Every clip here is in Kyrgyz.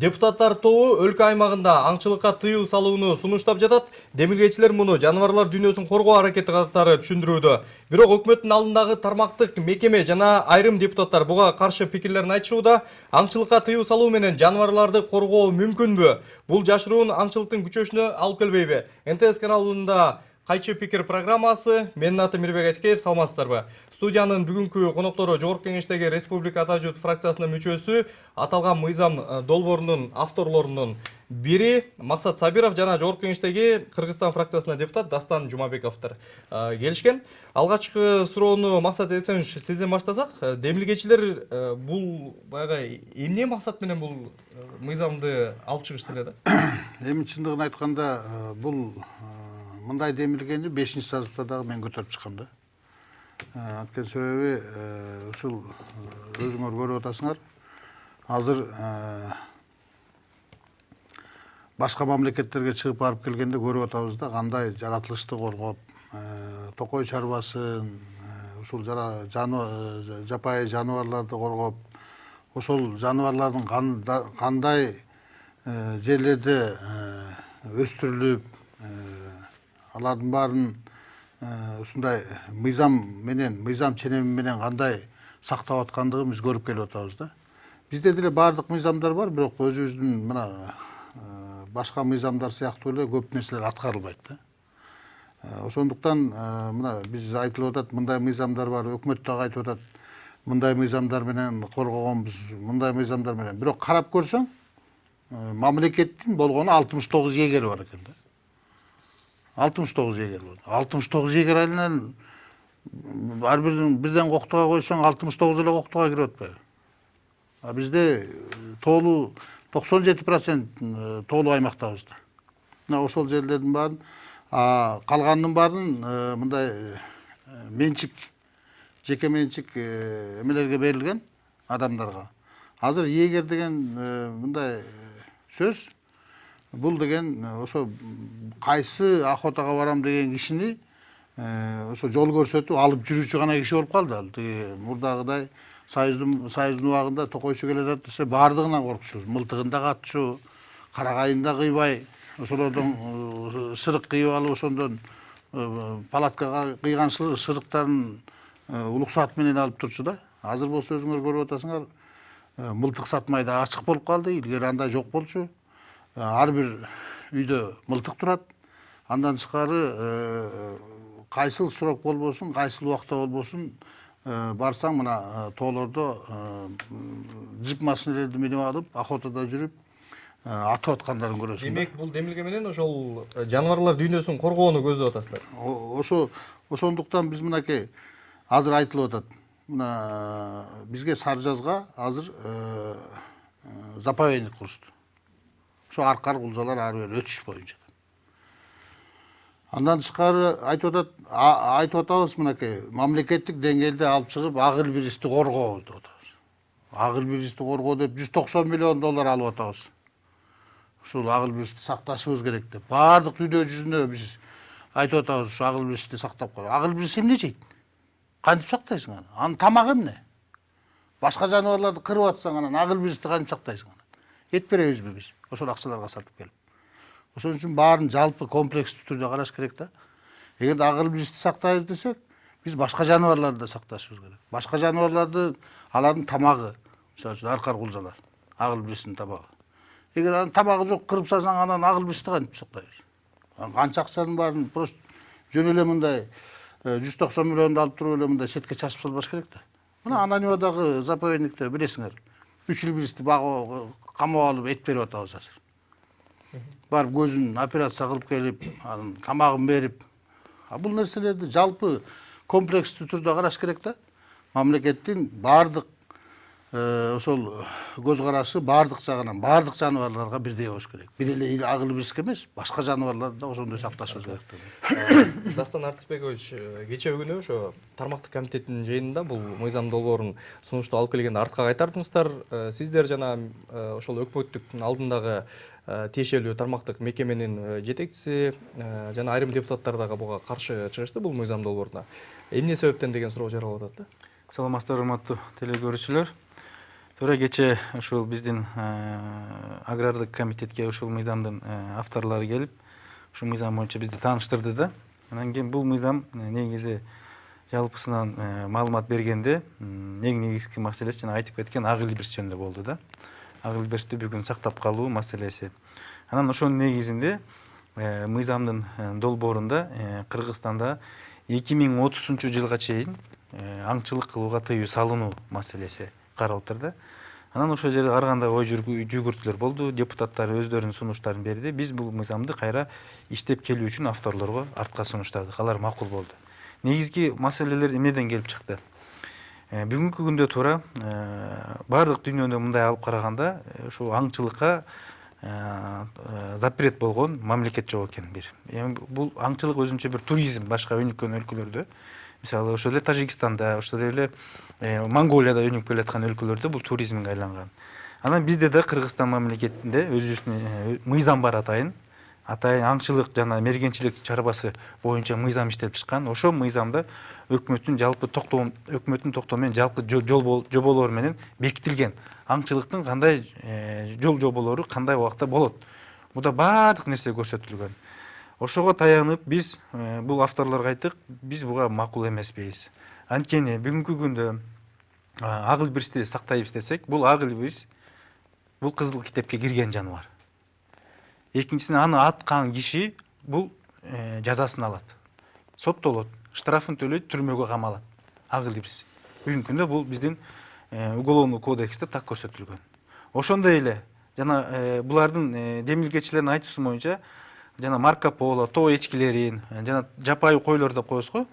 Депутаттар тобу өлкө аймагында аңчылыкка тыюу салууну сунуштап жатат. Демилгечилер муну жаныбарлар дүйнөсүн коргоо аракети катары түшүндүрүүдө. Бирок өкмөттүн алдындагы тармактык мекеме жана айрым депутаттар буга каршы пикирлерин айтышууда. Аңчылыкка тыюу салуу менен жаныбарларды коргоо мүмкүнбү? Бул жашыруун аңчылыктын күчөшүнө алып келбейби? НТС каналында Кайчы пикир программасы. Менин атым Мирбек Айтикеев, саламатсыздарбы? Студиянын бүгүнкү коноктору Жогорку Кеңештеги Республика Ата-журт фракциясынын мүчөсү, аталган мыйзам долбоорунун авторлорунун бири Максат Сабиров жана Жогорку Кеңештеги Кыргызстан фракциясынын депутат Дастан Жумабековдор келишкен. Алгачкы суроону Максат Эсенович сизден баштасак, демилгечилер бул баягы эмне максат менен бул мыйзамды алып чыгышты эле да? Эми чындыгын айтканда бул мындай демилгени 5-сазыкта дагы мен көтөрүп чыккам да. Анткени себеби ушул өзүңөр көрүп атасыңар. Азыр башка мамлекеттерге чыгып барып келгенде көрүп атабыз да, кандай жаратылышты коргоп, токой чарбасын, ушул жапайы жаныбарларды коргоп, ошол жаныбарлардын кандай жерлерде өстүрүлүп, алардын баарын ушундай мыйзам ченеми менен кандай сактап аткандыгын биз көрүп келип атабыз да. Бизде деле баардык мыйзамдар бар, бирок өзүбүздүн мына башка мыйзамдар сыяктуу эле көп нерселер аткарылбайт да. Ошондуктан мына биз айтылып атат, мындай мыйзамдар бар, өкмөт дагы айтып атат, мындай мыйзамдар менен коргогонбуз, мындай мыйзамдар менен. Бирок карап көрсөң, мамлекеттин болгону 69 эгери бар экен да. 69 эгер бар. 69 эгер айынан ар бирден коктуга койсоң 69 эле коктуга кирип атпайбы? А бизде тоолуу 97% тоолуу аймактабыз да. Мына ошол жерлердин баарын, калганынын баарын мындай жеке менчик эмелерге берилген адамдарга. Азыр эгер деген мындай сөз, бул деген ошо кайсы охотага барам деген кишини ошо жол көрсөтүп алып жүрүүчү гана киши болуп калды. Ал тиги мурдагыдай союздун убагында токойчу келе жатат десе баардыгынан коркчубуз. Мылтыгын да катчу, карагайын да кыйбай, ошолордон шырык кыйып алып, ошондон палаткага кыйган шырыктарын улуксаат менен алып турчу да. Азыр болсо өзүңөр көрүп атасыңар, мылтык сатмай да ачык болуп калды. Илгери андай жок болчу. Ар бир үйдө мылтык турат. Андан тышкары кайсыл срок болбосун, кайсыл убакта болбосун, барсаң мына тоолордо джип машинелерди минип алып, охотада жүрүп, атып аткандарын көрөсүң. Демек, бул демилге менен ошол жаныбарлар дүйнөсүн коргоону көздөп атасыздар. Ошондуктан биз мынакей азыр айтылып атат. Мына бизге Сары Жазга азыр заповедник курушту. Ошо аркар кулжалар ары бери өтүш боюнча. Андан тышкары айтып атабыз мынакей мамлекеттик деңгээлде алып чыгып ак илбиристи коргоо деп атабыз. Ак илбиристи коргоо деп $190 миллион алып атабыз. Ушул ак илбиристи сакташыбыз керек деп. Баардык дүйнө жүзүнө биз айтып атабыз, ушу ак илбиристи сактап кой. Ак илбирис эмне жейт? Кантип сактайсың аны? Анын тамагы эмне? Башка жаныбарларды кырып атсаң, анан ак илбиристи кантип сактайсың анан? Эт беребизби биз? Ошол акчаларга сатып келип. Ошон үчүн баарын жалпы комплекстүү түрдө караш керек да. Эгерде ак илбиристи сактайбыз десек, биз башка жаныбарларды да сакташыбыз керек. Башка жаныбарларды алардын тамагы, мисалы үчүн аркар кулжалар, ак илбиристин тамагы. Эгер анын тамагы жок кырып салсаң, анан ак илбиристи кантип сактайбыз? Канча акчанын баарын просто жөн эле мындай 190 миллионду алып туруп эле мындай четке чачып салбаш керек да. Мына Ананьевадагы заповедникте билесиңер, 3 илбиристи камап алып эт берип атабыз азыр. Барып көзүн операция кылып келип, анын тамагын берип. Бул нерселерди жалпы комплекстүү түрдө караш керек да. Мамлекеттин баардык ошол көз карашы баардык жагынан, баардык жаныбарларга бирдей болуш керек. Бир эле ак илбириске эмес, башка жаныбарларды да ошондой сакташыбыз керек. Дастан Артисбекович, кече күнү ошо тармактык комитеттин жыйынында бул мыйзам долбоорун сунушту алып келгенде артка кайтардыңыздар. Сиздер жана ошол өкмөттүн алдындагы тиешелүү тармактык мекеменин жетекчиси жана айрым депутаттар дагы буга каршы чыгышты бул мыйзам долбооруна. Эмне себептен деген суроо жаралып атат да. Саламатсыздар, урматтуу телекөрүүчүлөр. Туура кечээ ушул биздин агрардык комитетке ушул мыйзамдын авторлору келип, ушул мыйзам боюнча бизди тааныштырды да. Анан кийин бул мыйзам негизи жалпысынан маалымат бергенде негизги маселеси жана айтып кеткен ак илбирс жөнүндө болду да. Ак илбирсти бүгүн сактап калуу маселеси. Анан ошонун негизинде мыйзамдын долбоорунда Кыргызстанда 2030 жылга чейин аңчылык кылууга тыюу салынуу маселеси каралып турду. Анан ошол жерде ар кандай ой жүгүртүүлөр болду. Депутаттар өздөрүнүн сунуштарын берди. Биз бул мыйзамды кайра иштеп келүү үчүн авторлорго артка сунуштадык. Алар макул болду. Негизги маселелер эмнеден келип чыкты? Бүгүнкү күндө туура баардык дүйнөдө мындай алып караганда ушу аңчылыкка запрет болгон мамлекет жок экен бир. Эми бул аңчылык өзүнчө бир туризм башка өнүккөн өлкөлөрдө, мисалы ошол эле Тажикстанда, ошол эле Монголияда өнүгүп келаткан өлкөлөрдө бул туризмге айланган. Анан бизде да Кыргызстан мамлекетинде өзүбүздүн мыйзам бар атайын аңчылык жана мергенчилик чарбасы боюнча мыйзам иштелип чыккан. Ошол мыйзамда өкмөттүн токтоо менен жалпы жоболор менен бекитилген. Аңчылыктын кандай жол жоболору кандай убакта болот. Буда баардык нерсе көрсөтүлгөн. Ошого таянып биз бул авторлорго айттык, биз буга макул эмеспиз. Анткени бүгүнкү күндө ак илбирсти сактайбыз десек, бул ак илбирс бул кызыл китепке кирген жаныбар. Экинчисинен аны аткан киши бул жазасын алат. Соттолот, штрафын төлөйт, түрмөгө камалат. Ак илбирс. Бүгүнкү күндө бул биздин уголовный кодексте так көрсөтүлгөн. Ошондой эле жана булардын демилгечилердин айтуусу боюнча жана Марко Поло, тоо эчкилерин, жана жапайы койлор деп коебуз го,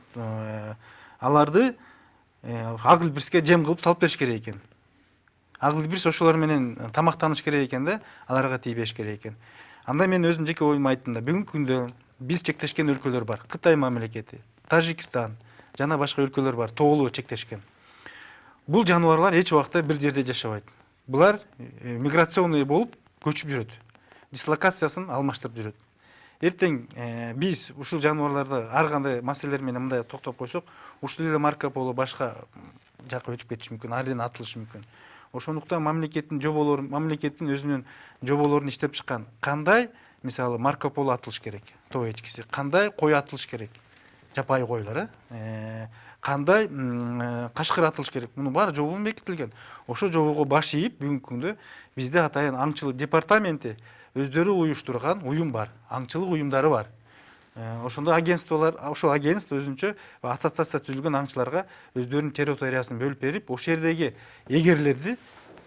аларды ак илбирске жем кылып салып бериш керек экен. Ак илбирс ошолор менен тамактаныш керек экен да, аларга тийбеш керек экен. Анда мен өзүм жеке оюмду айттым да, бүгүнкү күндө биз чектешкен өлкөлөр бар. Кытай мамлекети, Тажикстан жана башка өлкөлөр бар, тоолуу чектешкен. Бул жаныбарлар эч убакта бир жерде жашабайт. Булар миграционный болуп көчүп жүрөт. Дислокациясын алмаштырып жүрөт. Эртең биз ушул жаныбарларды ар кандай маселелер менен мындай токтоп койсок, ушул эле Марко Поло башка жакка өтүп кетиши мүмкүн, ар жерден атылышы мүмкүн. Ошондуктан мамлекеттин өзүнүн жоболорун иштеп чыккан. Кандай, мисалы Марко Поло атылыш керек, тоо эчкиси, кандай кой атылыш керек, жапайы койлор, кандай кашкыр атылыш керек. Мунун баары жобо бекитилген. Ошо жобого баш ийип бүгүнкү күндө бизде атайын аңчылык департаменти өздөрү уюштурган уюм бар, аңчылык уюмдары бар. Ошондо агентстволор, ошол агентство өзүнчө ассоциация түзүлгөн аңчыларга өздөрүнүн территориясын бөлүп берип, ошол жердеги эгерлерди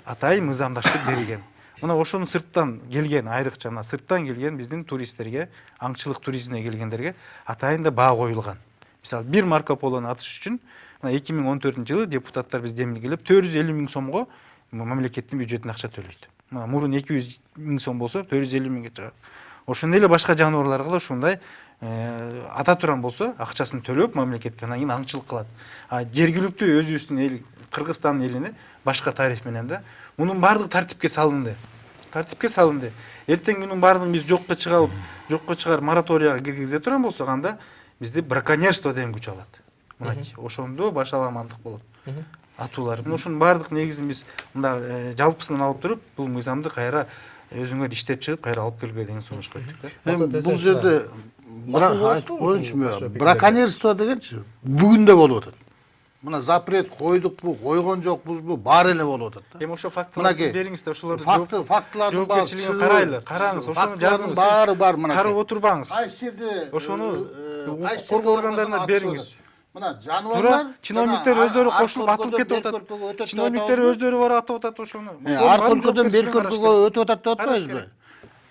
атайын мыйзамдаштырып берген. Мына ошону сырттан келген, айрыкча сырттан келген биздин туристтерге, аңчылык туризмине келгендерге атайын да баа коюлган. Мисалы, бир Марко Полону атыш үчүн 2014-жылы депутаттар биз демилгелеп 450 000 сомго мамлекеттин бюджетине акча төлөйт. Мурун 200 000 сом болсо 450 000 чыгат. Ошондой эле башка жаныбарларга да ушундай ата туран болсо акчасын төлөп мамлекетке анан кийин аңчылык кылат. Жергиликтүү өзүбүздүн эл Кыргызстандын элине башка тариф менен да мунун баардыгы тартипке салынды. Эртең мунун баардыгын биз жокко чыгар мораторияга киргизе туран болсок, анда бизде браконьерство деген күч алат. Мынакей, ошондо башаламандык болот. Атуулар. Ошонун баардык негизин биз мында жалпысынан алып туруп, бул мыйзамды кайра өзүңөр иштеп чыгып, кайра алып келүүгө деген сунуш койдук да. Бул жерде браконьерство дегенчи бүгүн да болуп атат. Мына запрет койдукпу, койгон жокпузбу, баары эле болуп атат да. Эми ошо фактыларды бериңиз да, ошолорду фактылардын жоопкерчилигин карайлы, караңыз, ошону жазыңыз. Баары бар мына. Карап отурбаңыз. Кайсы жерде ошону коргоо органдарына бериңиз. Мына жаныбарлар, чиновниктер өздөрү кошулуп атылып кетип атат. Чиновниктер өздөрү барып атып атат ошону. Ар өлкөдөн бир өлкөгө өтүп атат деп атпайбызбы?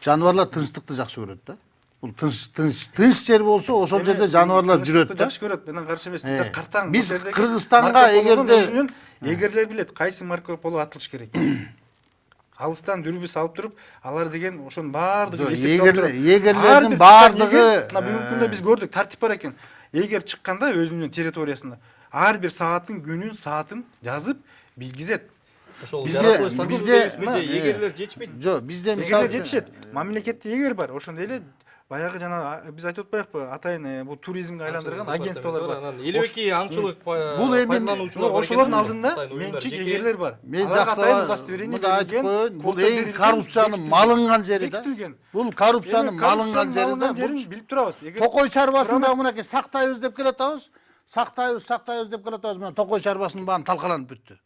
Жаныбарлар тынчтыкты жакшы көрөт да. Бул тынч жер болсо, ошол жерде жаныбарлар жүрөт да. Жакшы көрөт, менен каршы эмес. Картаң. Биз Кыргызстанга эгерде эгерлер билет кайсы Марко Поло атылыш керек. Алыстан дүрбүс алып туруп, алар деген ошонун баардыгын эгерлердин баардыгы бүгүнкү күндө биз көрдүк, тартип бар экен. Эгер чыкканда өзүнүн территориясында ар бир саатын, күнүн, саатын жазып билгизет. Ошол бизде эгерлер жетишпейт. Жок, бизде мисалы жетишет. Мамлекетте эгер бар, ошондой эле баягы жана биз айтып атпайбыкпы атайын бул туризмге айландырган агентстволор бар. Анан элбеки аңчылык бул эми пайдалануучулар бар. Ошолордун алдында менчик эгерлер бар. Мен Аларга атайын жакшы удостоверение мында айтып берилген, коеюн, бул квота эң берилген, коррупциянын малынган жери да. бекитилген. Бул коррупциянын малынган жери да. жерин билип турабыз. Токой чарбасында мынакей сактайбыз деп келатабыз. Сактайбыз деп келатабыз. Мына Токой чарбасынын баары талкаланып бүттү.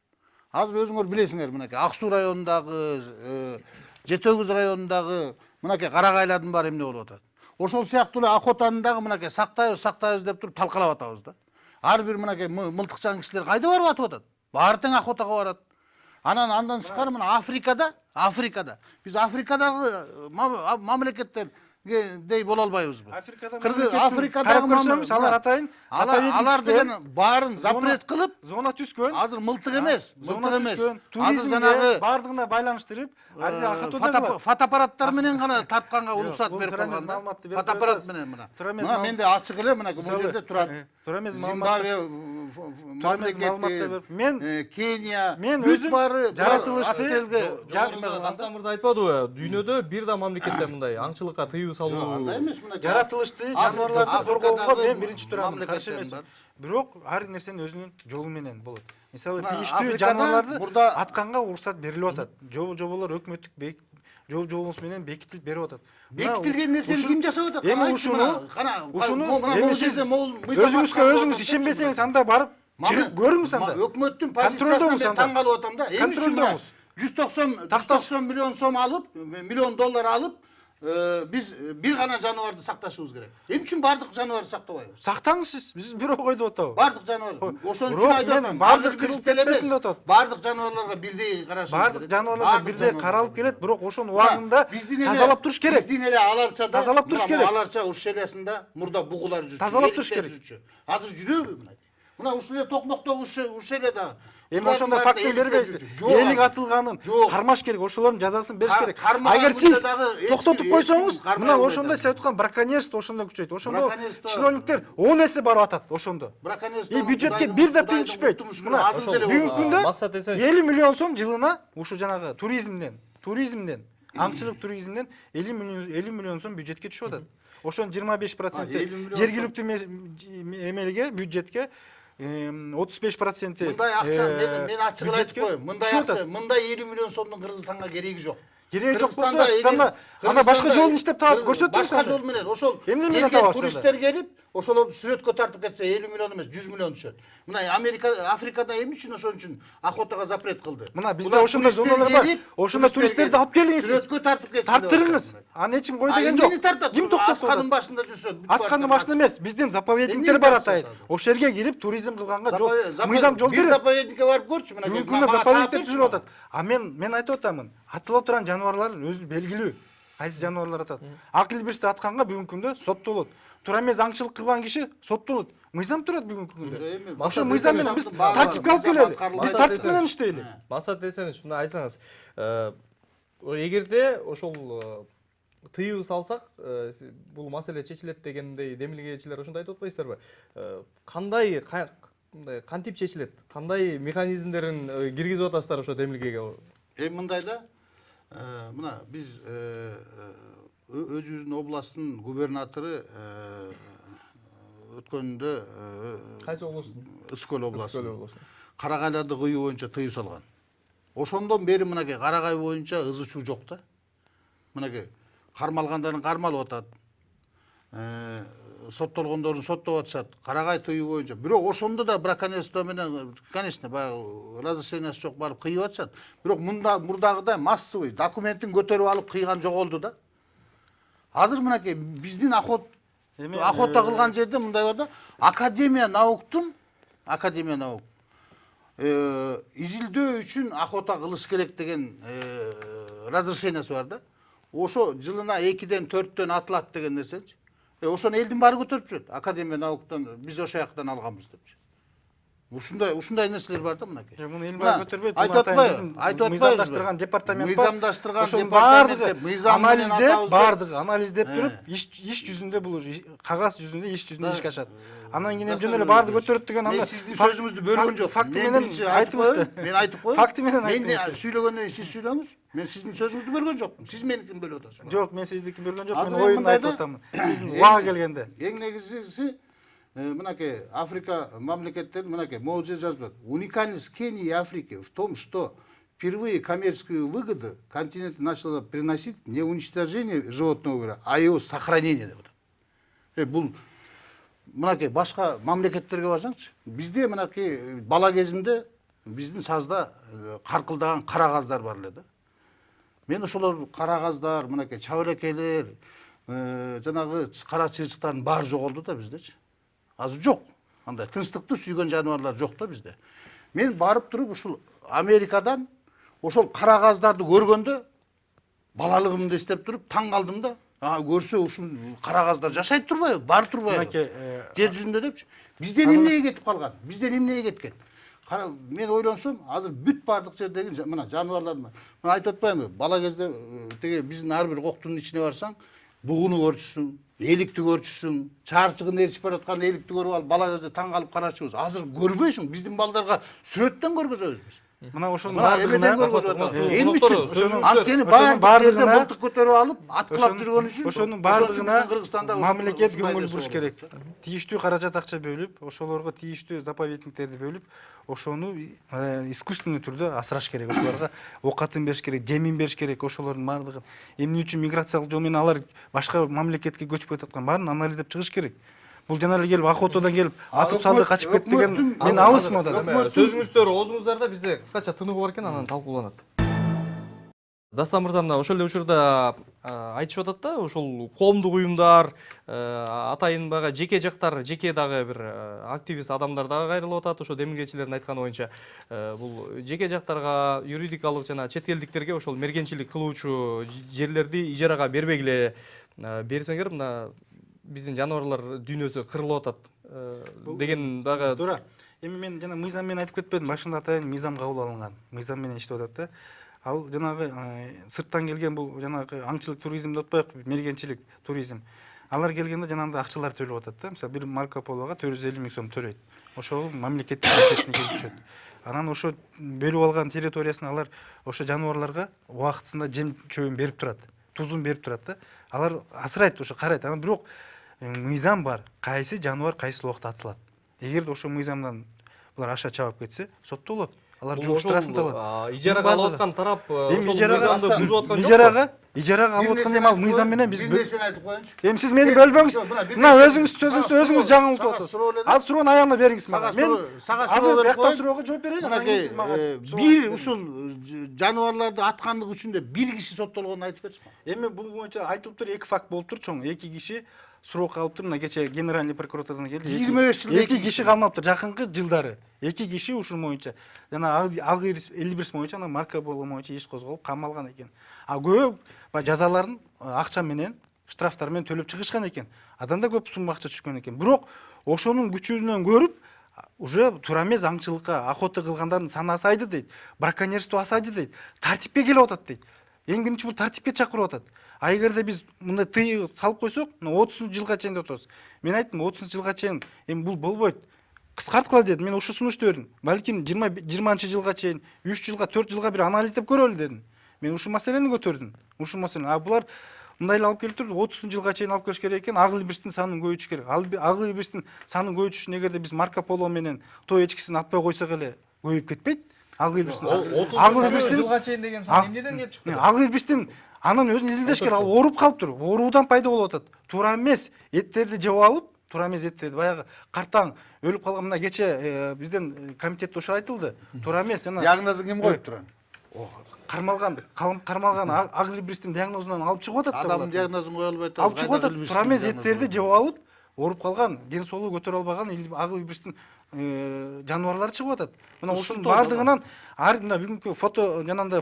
Азыр өзүңөр билесиңер, мынакей Ак Суу районундагы, Жетөгүз районундагы мынакей карагайлардын баары эмне болуп атат. Ошол сыяктуу эле Акотанын дагы мынакей сактайбыз деп туруп талкалап атабыз да. Ар бир мынакей мылтыкчан кишилер кайда барып атып атат? Баары тең Акотага барат. Андан тышкары мына Африкада биз Африкадагы мамлекеттердей боло албайбызбы? Африкадагы көрсөңүз алар атайын алар деген баарын запрет кылып, зона түзгөн. азыр мылтык эмес. Азыр Туризмге жанагы бардыгына байланыштырып, фотоаппараттар менен гана тартканга уруксат бул берип турамез койгон да. маалыматты берип Фотоаппарат коебуз. менен мына. Турамез Мына менде ачык эле мына бул жерде турат. Турамез Зимбабве мамлекети, мен Кения, мен бүт өзүм баары жаратылышты Дастан мырза айтпадыбы? Дүйнөдө бир да мамлекетте мындай аңчылыкка тыюу салуу. андай эмес мына. жаратылышты жаныбарларды коргоого мен биринчи турамын, каршы мамлекеттер эмесмин. бар. Бирок ар нерсенин өзүнүн жолу менен болот. Мисалы Мына тийиштүү Африкада жаныбарларды мурда- атканга уруксат берилип атат. Жоболор өкмөттүк жоболор менен бекитилип берип атат. Бекитилген нерсени ким жасап атат? Эми ушуну өзүңүз ишенбесеңиз анда барып чыгып көрүңүз анда. Өкмөттүн Контролдоңуз позициясына мен анда. таң калып атам да. Эми үчүн мына Контролдоңуз. 190 миллион сом алып, миллион доллар алып, биз бир гана жаныбарды сакташыбыз керек. Эми үчүн бардык жаныбарды сактабайбыз? Сактаңыз сиз. Биз бирок койдуп атабыз. Бардык жаныбар. Ошон үчүн Бирок айтып мен атам. бардык кырылып кетпесин деп атат. Бардык жаныбарларга бирдей карашыбыз керек. Бардык жаныбарлар бирдей каралып келет, бирок ошонун Мына, убагында биздин эле- тазалап туруш керек. Биздин эле аларчада, Тазалап туруш мына керек. Аларча ушелесинде мурда бугулар жүрчү. Тазалап туруш эликтер керек. жүрчү. Азыр жүрөбү мына? Мына ушул эле Токмокто ушеле да. Эми ошондой фактты бербейсизби? Элик атылганын кармаш керек, ошолордун жазасын бериш керек. Агер сиз токтотуп койсоңуз, мына ошондой сиз айткан браконьерство ошондой күчөйт. Ошондо чиновниктер 10 эсе барып атат ошондо. И бюджетке бир да тыйын түшпөйт. Мына бүгүнкү күндө Максат эсен 50 миллион сом жылына ушу жанагы туризмден, аңчылык туризмден 50 миллион сом бюджетке түшүп атат. Ошонун 25% жергиликтүү эмелге, бюджетке 35% мындай акча мен ачык эле айтып коеюн. Мындай 50 миллион сомдун Кыргызстанга кереги жок. Кереги жок болсо, сиз анда башка жолун иштеп таап көрсөтүңүз. Башка жол менен ошол эмне менен келген табасыз? туристтер келип, ошолорду сүрөткө тартып кетсе 50 миллион эмес, 100 миллион түшөт. Мына Африкада эмне үчүн ошон үчүн Охотага запрет кылды? Мына бизде ошондой зоналар бар. Ошондо туристтерди алып келиңиз. Сүрөткө тартып кетсин. Тарттырыңыз. Аны эч ким кой деген жок. Ким токтоп Асканын башында жүрсө. Асканын башында эмес, биздин заповедниктер бар атайын. Ошол жерге кирип туризм кылганга жол, мыйзам жол бир берет. заповедникке барып көрчү мына. Бүгүнкү күндө заповедниктер түзүлүп атат. А мен айтып атамын, атыла турган жаныбарлардын өзү белгилүү. Кайсы жаныбарлар атат. Акыл бирсти атканга бүгүнкү күндө соттолот. Тура эмес аңчылык кылган киши соттолот. Мыйзам турат бүгүнкү күндө. Ошо мыйзам менен биз тартипке алып келели. Биз тартип менен иштейли. Максат эсенович, мына айтсаңыз, эгерде ошол тыюу салсак, бул маселе чечилет дегендей демилгечилер ошондой айтып атпайсыздарбы? Кандай кантип чечилет? Кандай механизмдерин киргизип атасыздар ошо демилгеге? Эми мындай да, мына биз өзүбүздүн областтын губернатору өткөндө Кайсы областын? Ыскөл областынын Карагайларды кыюу боюнча тыюу салган. Ошондон бери мынакей Карагай боюнча ыз чуу жок да. Мынакей кармалгандарын кармалып атат. Соттолгондорун соттоп атышат. Карагай тыюу боюнча. Бирок ошондо да браконьерство менен, конечно, баягы разрешениясы жок барып кыйып атышат. Бирок мурдагыдай массовый документин көтөрүп алып кыйган жоголду да. Азыр мынакей биздин Охота кылган жерде мындай бар да. Академия наук изилдөө үчүн Охота кылыш керек деген разрешениясы бар да. Ошо жылына 2-ден 4-төн атылат деген нерсечи. Ошону элдин баары көтөрүп жүрөт. Академия науктан биз ошол жактан алганбыз депчи. Ушундай нерселер бар да мынакей. Муну эл баары көтөрбөйт. Айтып мыйзамдаштырган департамент бар. Мыйзамдаштырган бардыгы анализдеп туруп, иш жүзүндө бул кагаз жүзүндө, иш жүзүндө ишке ашат. Анан кийин жөн эле баарды көтөрөт деген аны сиздин сөзүңүздү бөлгөн жок. Факты менен айтыңыз. Мен айтып коеюн. Факты менен айтыңыз. Мен сүйлөгөндөн кийин сиз сүйлөңүз. Мен сиздин сөзүңүздү бөлгөн жокмун. Сиз меникин бөлүп атасыз. Жок, мен сиздикин бөлгөн жок, мен Азыр оюмду мындайда, айтып атамын. Сиздин убага келгенде. Эң негизгиси мынакей Африка мамлекеттери мынакей могу жер жазып атат. Уникальность Кении и Африки в том, что впервые коммерческую выгоду континент начал приносить не уничтожение животного мира, а его сохранение деп атат. Бул мынакей башка мамлекеттерге барсаңчы, бизде мынакей бала кезимде биздин сазда каркылдаган кара каздар бар эле да. Мен ошолор кара каздар, мынакей чабалекелер, жанагы кара чырчыктардын баары жоголду да биздечи. Азыр жок. Андай тынчтыкты сүйгөн жаныбарлар жок да бизде. Мен барып туруп ушул Америкадан ошол кара каздарды көргөндө балалыгымды эстеп туруп таң калдым да. Көрсө ушул кара каздар жашайт турбайбы, бар турбайбы? Жер жүзүндө депчи. Бизден эмнеге кетип калган? Бизден эмнеге кеткен? Мен ойлонсом, азыр бүт бардык жердеги мына жаныбарлар бар. Мен айтып атпаймынбы? Бала кезде теге биздин ар бир коктун ичине барсаң, бугуну көрчүсүң, эликти көрчүсүң, чаарчыгын ээрчип бараткан эликти көрүп алып бала кезде таң калып карачубуз. Азыр көрбөйсүң, биздин балдарга сүрөттөн көргөзөбүз биз. Мына ошонун бардыгына бардыгына үчүн анткени баардык мылтык көтөрүп алып аткылап жүргөн үчүн ошонун бардыгына Кыргызстанда мамлекет көңүл буруш керек. Тийиштүү каражат акча бөлүп, ошолорго тийиштүү заповедниктерди бөлүп, ошону искусственный түрдө асыраш керек. Ошолорго оокатын бериш керек, жемин бериш керек. Ошолордун бардыгын эмне үчүн миграциялык жол менен алар башка мамлекетке көчүп кетаткан баарын анализдеп чыгыш керек. Бул жана эле келип охотадан келип атып салды качып кетти деген мен алысмын одан. Сөзүңүздөр оозуңуздарда бизде кыскача тыныгуу бар экен, анан талкууланат. Дастан мырза, мына ошол эле учурда айтышып атат да, ошол коомдук уюмдар, атайын баягы жеке жактар, жеке дагы бир активист адамдар дагы кайрылып атат. Ошо демилгечилердин айтканы боюнча, бул жеке жактарга, юридикалык жана чет элдиктерге ошол мергенчилик кылуучу жерлерди ижарага бербегиле, берсеңер мына биздин жаныбарлар дүйнөсү кырылып атат деген дагы туура. Эми мен жана мыйзам менен айтып кетпедим, башында атайын мыйзам кабыл алынган. Мыйзам менен иштеп атат да. Ал жанагы сырттан келген бул жанагы аңчылык туризм деп атпайбы, мергенчилик туризм. Алар келгенде жанагындай акчалар төлөп атат да. Мисалы, бир Марко Полого 450 000 сом төлөйт. Ошол мамлекеттик бюджетине келип түшөт. Анан ошо бөлүп алган территориясын алар ошо жаныбарларга убактысында жем чөбүн берип турат, тузун берип турат да. Алар асырайт, ошо карайт. Анан бирок мыйзам бар. Кайсы жаныбар кайсы убакта атылат. Эгерде ошо мыйзамдан булар аша чабып кетсе, соттолот. Алар жол штрафын алат. Ижарага алып аткан тарап ошол мыйзамды бузуп аткан жок. Ижарага алып аткан эми ал мыйзам менен биз бир нерсени айтып коеюнчу. Эми сиз мени бөлбөңүз. Мына өзүңүз жаңылтып атасыз. Азыр суроону аягына бериңиз мага. Мен азыр биякта суроого жооп берейин, анан кийин сиз мага. Бир ушул жаныбарларды аткандык үчүн деп бир киши соттолгонун айтып берчи. Эми бул боюнча айтылып тур, 2 факт болуп тур, чоң. 2 киши суроо калып тур, мына кече генеральный прокуратурадан келди. 25 жылда 2 киши калмаптыр, жакынкы жылдары. 2 киши ушул боюнча жана алгы Элбирс боюнча, анан Марко Поло боюнча иш козголуп камалган экен. А көп жазаларын акча менен, штрафтар менен төлөп чыгышкан экен. Адан да көп сумма акча түшкөн экен. Бирок ошонун күчүнөн көрүп уже туура эмес аңчылыкка охота кылгандардын саны азайды дейт. Браконьерство азайды дейт. Тартипке келип атат дейт. Эң биринчи бул тартипке чакырып атат. А эгерде биз мындай тыйым салып койсок, 30 жылга чейин деп атабыз. Мен айттым, 30 жылга чейин эми бул болбойт. Кыскарткыла дедим. Мен ушул сунушту бердим. Балким 20 жылга чейин, 3 жылга, 4 жылга бир анализдеп көрөлү дедим. Мен ушул маселени көтөрдүм. Ушул маселени. А булар мындай эле алып келип туруп, 30 жылга чейин алып келиш керек экен. Ак Элбирстин санын көбөйтүш керек. Ак Элбирстин санын көбөйтүш үчүн эгерде биз Марко Поло менен той эчкисин атпай койсок эле көбөйүп кетпейт. Ак Элбирстин саны. 30 жылга чейин деген сан эмнеден келип чыкты? Ак Элбирстин анан өзүн изилдеш керек. Ал ооруп калыптыр. Ооруудан пайда болуп атат. Туура эмес эттерди жеп алып, туура эмес эттерди баягы картаң өлүп калган. Мына кече бизден комитетте ошо айтылды. Туура эмес. Диагнозун ким коюп турат? Кармалган Ак Элбирстин диагнозунан алып чыгып атат. Адамдын диагнозун кое албай атат. Алып чыгып атат. Туура эмес эттерди жеп алып, ооруп калган, ден соолугу көтөрө албаган Ак Элбирстин жаныбарлары чыгып атат. Мына ушунун бардыгынан мына бүгүнкү фото жанагындай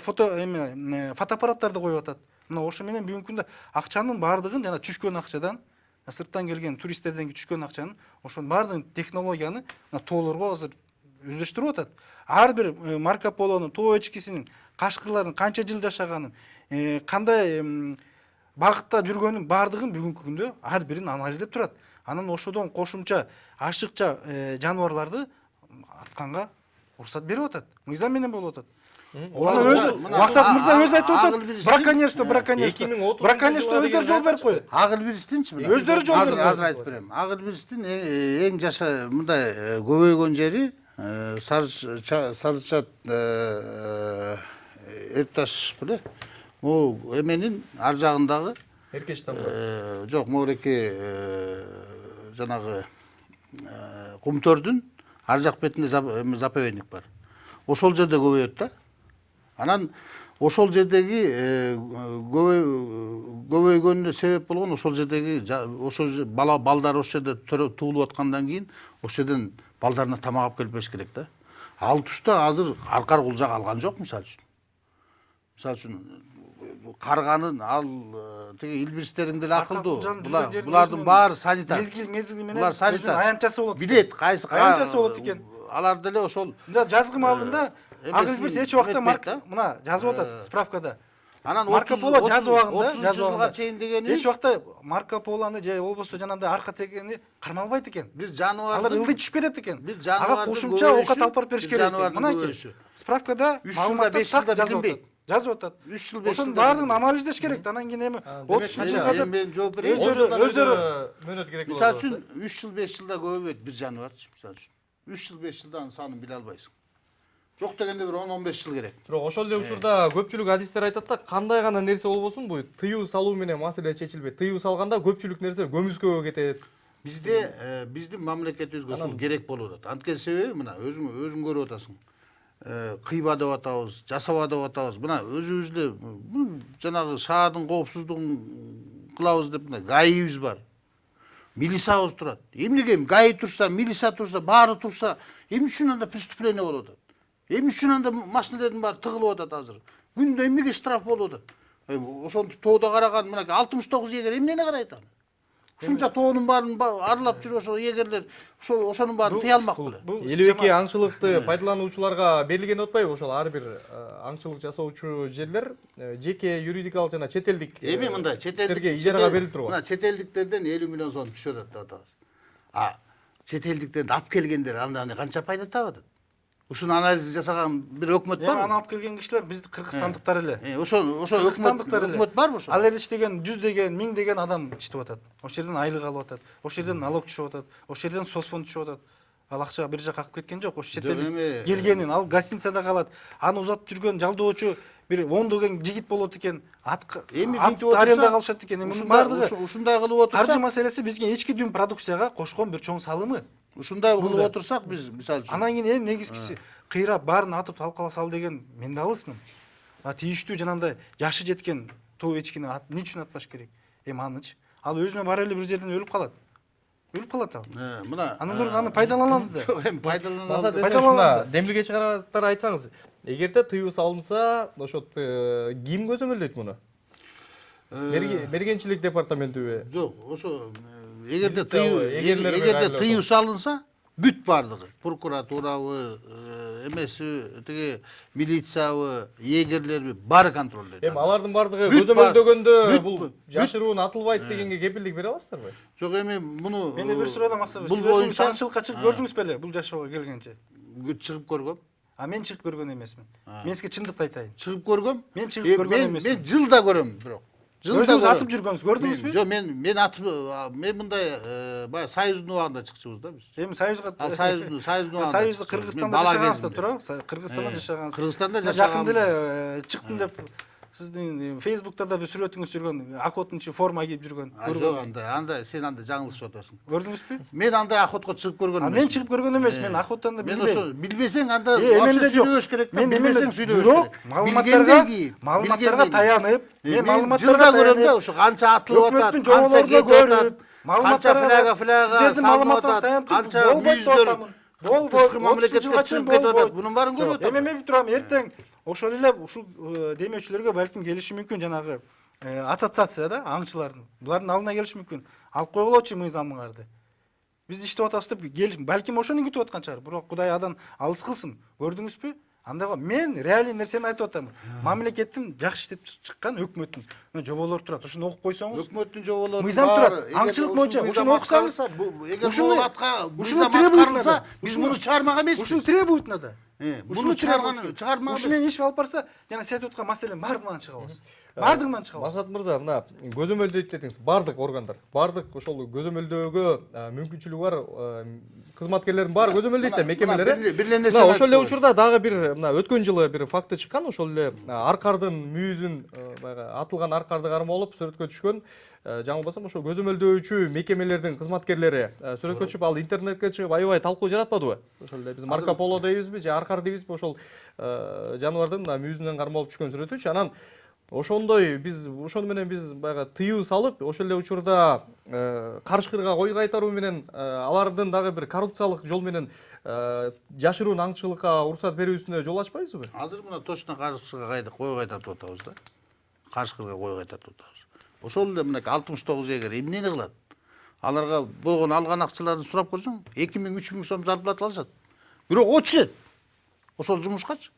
фотоаппараттарды коюп атат. Мына ошо менен бүгүнкү күндө акчанын бардыгын жана түшкөн акчадан, сырттан келген туристтерден түшкөн акчанын, ошонун бардыгын технологияны тоолорго азыр өздөштүрүп атат. Ар бир Марко Полонун тоо эчкисинин кашкырлардын канча жыл жашаганын, кандай багытта жүргөнүн бардыгын бүгүнкү күндө ар бирин анализдеп турат. Анан ошодон кошумча ашыкча жаныбарларды атканга уруксат берип атат. Мыйзам менен болуп атат. Анан өзү Максат мырза өзү айтып атат. Браконьерство, браконьерство. 2030 Браконьерство өздөрү жол берип коет. Агылбирстинчи мына. Өздөрү жол берип Азыр айтып берем. Агылбирстин эң жаша мындай көбөйгөн жери Сарычат Эрташ беле. Могу эменин ар жагындагы Эркеш тамга. жок, могуреки жанагы Кумтөрдүн ар жак бетинде заповедник бар. Ошол жерде көбөйөт да. Анан ошол жердеги көбөйгөнүнө себеп болгон ошол жердеги ошол балдар ошол жерде туулуп аткандан кийин ошол жерден балдарына тамак алып келип бериш керек да. Ал тушта азыр аркар кулжак алган жок мисалы үчүн. Мисалы үчүн карганын ал тиги илбирстериң деле акылдуу. Булардын баары санитар. Мезгил менен Булар санитар. аянтчасы болот. Билет кайсы аянтчасы болот экен. Алар деле ошол Жазгым алдында Агылбирс эч убакта мына жазып атат справкада. анан Марко Поло жазып убагында 30 жылга чейин дегени эч убакта Марко Полону же болбосо жанагындай арка тегени кармалбайт экен. бир жаныбар Алар ылдый түшүп кетет экен. бир Ага жаныбардын кошумча оокат алып барып бериш керек экен. Мына көбөйүшү. справкада 3 жылда 5 жылда билинбейт. жазып атат. 3 жыл 5 Ошонун жылда баардыгын анализдеш керек. Анан кийин эми 30 жылга деп мен жооп берейин. өздөрү мөөнөт керек болот. Мисалы үчүн 3 жыл 5 жылда көбөйөт бир жаныбарчы, мисалы үчүн. 3 жыл 5 жылдан санын биле албайсың. Жок дегенде бир 10-15 жыл керек. Бирок ошол эле учурда көпчүлүк адистер айтат да, кандай гана нерсе болбосун бул тыюу салуу менен маселе чечилбейт. Тыюу салганда көпчүлүк нерсе көмүскөгө кетет. Бизде биздин мамлекетибизге ушул керек болуп атат. Анткени себеби мына өзүң көрүп атасың. Кыйба деп атабыз, жасаба деп атабыз. Мына өзүбүз эле жанагы шаардын коопсуздугун кылабыз деп мына гаибиз бар. Милисиябыз турат. Эмнеге гаи турса, милиция турса, баары турса, эмне үчүн анда преступление болуп атат? Эмне үчүн анда машиналардын баары тыгылып атат азыр? Күндө эмнеге штраф болуп атат? Ошонтип тоодо караган мына 69 егер эмнени карайт аны? Ушунча тоонун баарын аралап жүрүп ошол егерлер ошонун баарын тыя алмак беле. 52 аңчылыкты пайдалануучуларга берилген деп атпайбы? Ошол ар бир аңчылык жасоочу жерлер жеке юридикалык жана чет элдик Эми мындай четелдиктерге ижарага берилип турган. Мына чет элдиктерден 50 миллион сом түшүп атат деп атабыз. Чет элдиктерди алып келгендер андан канча пайда таап атат? Ушуну анализ жасаган бир өкмөт барбы? Аны алып келген кишилер биздин кыргызстандыктар эле. Ошо өкмөт барбы ошо? Ал жерде иштеген 100 деген адам иштеп атат. Ошол жерден айлык алып атат. Ошол жерден налог түшүп атат. Ошол жерден соцфонд түшүп атат. Ал акча бир жака алып кеткен жок. Ошо чет келгенин ал гостиницада калат. Аны узатып жүргөн жалдоочу бир 10 деген жигит болот экен. Эми аренда калышат экен. Мунун баардыгы ушундай кылып отурсак, каржы маселеси бизге ички дүң продукцияга кошкон бир чоң салымы. Ушундай кылып отурсак биз мисалы үчүн Анан кийин эң негизгиси кыйрап баарын атып талкала сал деген мен да алысмын. Тийиштүү жанагындай жашы жеткен тоо эчкини эмне үчүн атпаш керек? Эми анычы. Ал өзүнө бара эле бир жерден өлүп калат. ал. Мына Анан аны пайдаланат да. Жок, эми Максат пайдаланат. демилгечи караттар айтсаңыз, эгерде тыюу салынса, ошо ким көзөмөлдөйт муну? Мергенчилик департаментиби? Жок, ошо эгерде тыюу салынса, бүт бардыгы. Прокуратурабы, эмеси, тиги милициябы, егерлерби баары контролдойт. Эми алардын бардыгы көзөмөлдөгөндө бул жашыруун атылбайт дегенге кепилдик бере аласыздарбы? Жок, эми муну Мен бир суроо максат. бул боюнча аңчылыкка чыгып көрдүңүз беле бул жашоого келгенче? чыгып көргөм. Мен чыгып көргөн эмесмин. Мен сизге чындыкты айтайын. Чыгып көргөм. Мен чыгып көргөн эмесмин. Мен жылда көрөм, бирок. Өзүңүз атып жүргөнсүз, көрдүңүзбү? Жок, мен атып, мен мындай баягы Союздун убагында чыкчыбыз да биз. Эми Союзга Союздун убагында. Союзду Кыргызстанда жашагансыздар туурабы? Кыргызстанда жашагансыз. Кыргызстанда Жакында эле чыктым деп сиздин Facebook'та да бир сүрөтүңүз жүргөн, охотничий форма кийип жүргөн. Жок, андай сен андай жаңылышып атасың. Көрдүңүзбү? Мен андай охотко чыгып көргөн эмес. Мен чыгып көргөн эмес, мен охотаны Мен билбейм. ошо билбесең анда Эменде жок. сүйлөбөш керек. Мен билбесең сүйлөбөш керек. Маалыматтарга таянып, мен маалыматтарга көрөм да, ошо канча атылып атат, канча кетип атат, канча фляга сиздердин маалыматтарыңызды канча мүйүздөр тышкы мамлекетке чыгып кетип атат. Бунун баарын көрүп атам. Эми турам эртең ошол эле ушул демөчүлөргө балким келиши мүмкүн жанагы ассоциация да аңчылардын. Булардын алдына келиши мүмкүн. Алып койгулочу мыйзамыңарды. Биз иштеп атабыз деп келиш, балким ошону күтүп аткан чыгар. Бирок Кудай адан алыс кылсын. Көрдүңүзбү? Анда мен реалий нерсени айтып атам. Мамлекеттин жакшы иштеп чыккан өкмөттүн жоболор турат. Ошону окуп койсоңуз. Өкмөттүн жоболору мыйзам турат. Аңчылык боюнча ошону окусаңыз, эгер мыйзам аткарылса, биз муну чыгармак эмеспиз. Ушуну требует надо. Буну чыгарма. Ушу менен ишип алып барса, жана сиз айтып аткан маселенин бардыгынан чыгабыз. Бардыгынан чыгабыз. Масат мырза, мына көзөмөлдөйт дедиңиз, бардык органдар, бардык ошол көзөмөлдөөгө мүмкүнчүлүгү бар кызматкерлердин баары көзөмөлдөйт да мекемелер. Мына ошол эле учурда дагы бир мына өткөн жылы бир факты чыккан, ошол эле аркардын мүйүзүн баягы атылган аркарды кармалып сүрөткө түшкөн, жаңылбасам ошол көзөмөлдөөчү мекемелердин кызматкерлери сүрөткө түшүп, ал интернетке чыгып аябай талкуу жаратпадыбы? Ошол эле биз Марко Поло дейбизби же аркар дейбизби, ошол жаныбардын мүйүзүнөн кармалып түшкөн сүрөтүчү. Анан ошондой биз ошону менен биз баягы тыюу салып, ошол эле учурда карышкырга кой кайтаруу менен алардын дагы бир коррупциялык жол менен жашыруун аңчылыкка уруксат берүүсүнө жол ачпайсызбы? Азыр мына точно карышкырга кой кайтартып атабыз да. Карышкырга кой кайтартып атабыз. Ошол эле мына 69 эгер эмнени кылат? Аларга болгон алган акчаларын сурап көрсөң, 2000-3000 сом зарплата алышат. Бирок очет. Ошол жумушкачы.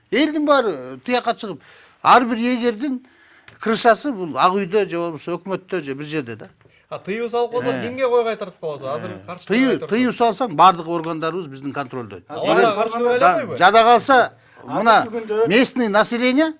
Элдин баары тыякка чыгып, ар бир эгердин крышасы бул ак үйдө же болбосо өкмөттө же бир жерде да. Тыюу салып койсо кимге кой кайтартып коебуз? Азыр карышкырга Тыюу салсаң бардык органдарыбыз биздин контролдо. аларга карышкырга айланбайбы? Жада калса мына местный население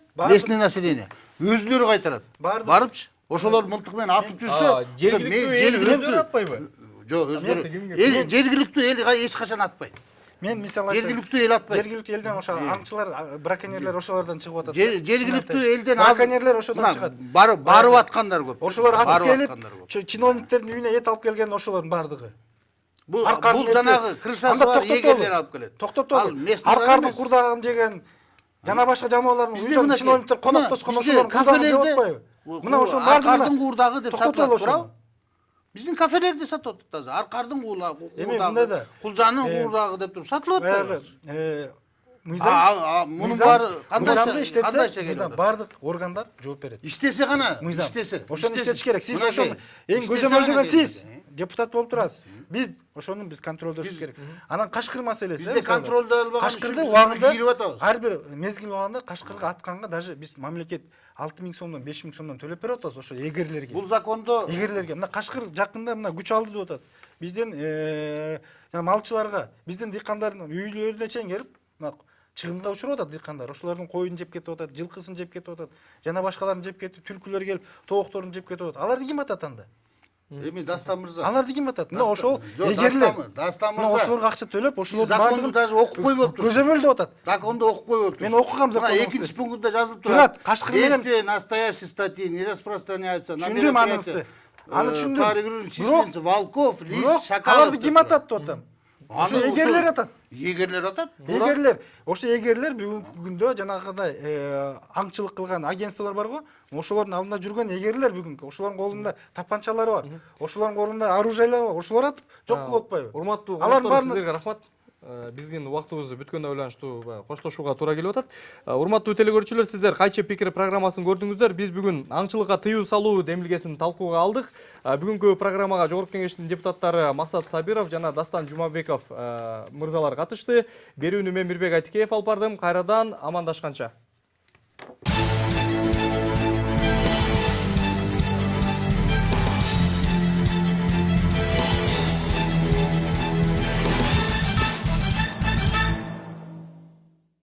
өзүлөрү кайтарат. Барыпчы. Ошолор мылтык менен атып жүрсө, жергиликтүү эл атпайбы? Жок, жергиликтүү эл эч качан атпайт. Мен мисалы айтайын. Жергиликтүү эл атпайт. Жергиликтүү элден ошо аңчылар, браконьерлер ошолордон чыгып атат. Жергиликтүү элден браконьерлер ошодон чыгат. Барып аткандар көп. Ошолор атып келип, чиновниктердин үйүнө эт алып келген ошолордун бардыгы. Бул жанагы крышасы бар эгерлер алып келет. Токтоп. Аркардын курдагын жеген жана башка жаныбарлардын үйүндө чиновниктер конок тоскон ошолордун курдагын жеп атпайбы? Мына ошол аркардын курдагы деп сатылат турабы? Биздин кафелерде сатып атат азыр. Аркардын курдагы, кулжанын курдагы деп туруп сатылып атпайбы? Мыйзам. Мунун баары кандай иштесе, бардык органдар жооп берет. Иштесе гана, иштесе. Ошону иштетиш керек. Сиз ошону эң көзөмөлдөгөн сиз депутат болуп турасыз. Биз ошону контролдошубуз керек. Анан кашкыр маселеси. Бизде контролдо албаган кашкырды убагында кийип атабыз. Ар бир мезгил убагында кашкырга атканга даже биз мамлекет 6000 сомдон 5000 сомдон төлөп берип атабыз ошо эгерлерге. Бул закондо эгерлерге мына кашкыр жакында мына күч алды деп атат. Бизден жана малчыларга, биздин дыйкандардын үйлөрүнө чейин келип, мына чыгымга учуруп атат дыйкандар. Ошолордун коюн жеп кетип атат, жылкысын жеп кетип атат, жана башкаларын жеп кетип, түлкүлөр келип, тоокторун жеп кетип атат. Аларды ким атат анда? Эми Дастан мырза. Аларды ким атат? Мына ошол эгерлер. Дастан мына мырза. ошолорго акча төлөп, ошолордун законду даже окуп койбоптур. Көзөмөлдөп атат. Законду окуп койбоптур. Мен окугам законду. Экинчи пунктта жазылып турат. Кашкыр менен действие настоящей статьи не распространяется на Түшүндүм аныңызды. Аны түшүндүм. Тарыгырын численности волков, лис, шакалов. Аларды ким атат деп атам? Ошо эгерлер атат. Эгерлер атат? Эгерлер. Ошо эгерлер бүгүнкү күндө жанагыдай аңчылык кылган агентстволор барго, ошолордун алдында жүргөн эгерлер бүгүнкү. Ошолордун колунда тапанчалары бар. Ошолордун колунда оружиелер бар. Ошолор атып жок кылып атпайбы? Урматтуу алар сиздерге рахмат. Биздин убактыбыз бүткөндө байланыштуу коштошууга туура келип атат. Урматтуу телекөрүүчүлөр, сиздер Кайчы пикир программасын көрдүңүздөр. Биз бүгүн аңчылыкка тыюу салуу демилгесин талкууга алдык. Бүгүнкү программага Жогорку Кеңештин депутаттары Максат Сабиров жана Дастан Жумабеков мырзалар катышты. Берүүнү мен Мирбек Айтикеев алып бардым. Кайрадан амандашканча.